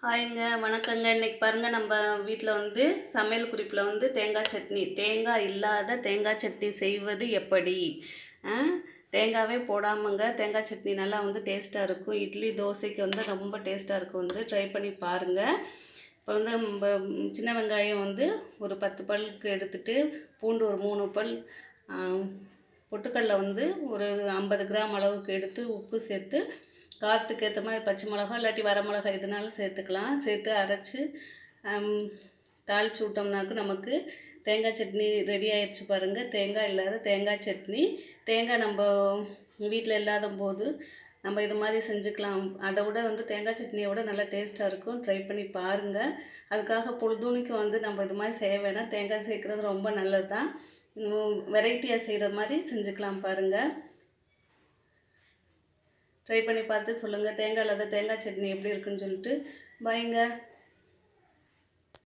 ஹாய்ங்க, வணக்கங்க. இன்னைக்கு பாருங்க நம்ம வீட்டில் வந்து சமையல் குறிப்பில் வந்து தேங்காய் சட்னி, தேங்காய் இல்லாத தேங்காய் சட்னி செய்வது எப்படி? ஆ தேங்காவே போடாமங்க தேங்காய் சட்னி நல்லா வந்து டேஸ்ட்டாக இருக்கும். இட்லி, தோசைக்கு வந்து ரொம்ப டேஸ்ட்டாக இருக்கும். வந்து ட்ரை பண்ணி பாருங்கள். இப்போ வந்து நம்ம சின்ன வெங்காயம் வந்து ஒரு 10 பல்லுக்கு எடுத்துகிட்டு, பூண்டு ஒரு 3 பல், பொட்டுக்கடலை வந்து ஒரு 50 கிராம் அளவுக்கு எடுத்து உப்பு சேர்த்து காரத்துக்கு ஏற்ற மாதிரி பச்சை மிளகா இல்லாட்டி வர மிளகா எதுனாலும் சேர்த்துக்கலாம். சேர்த்து அரைச்சி தாளித்து விட்டோம்னாக்க நமக்கு தேங்காய் சட்னி ரெடி ஆயிடுச்சு பாருங்கள். தேங்காய் இல்லாத தேங்காய் சட்னி. தேங்காய் நம்ம வீட்டில் இல்லாத போது நம்ம இது மாதிரி செஞ்சுக்கலாம். அதை விட வந்து தேங்காய் சட்னியை விட நல்லா டேஸ்ட்டாக இருக்கும். ட்ரை பண்ணி பாருங்கள். அதுக்காக பொழுதுனிக்கு வந்து நம்ம இது மாதிரி செய்ய வேணாம். தேங்காய் சேர்க்குறது ரொம்ப நல்லது தான். வெரைட்டியாக செய்கிற மாதிரி செஞ்சுக்கலாம் பாருங்கள். ட்ரை பண்ணி பார்த்து சொல்லுங்கள். தேங்காய் இல்லாத தேங்காய் சட்னி எப்படி இருக்குன்னு சொல்லிட்டு. பாய்ங்க.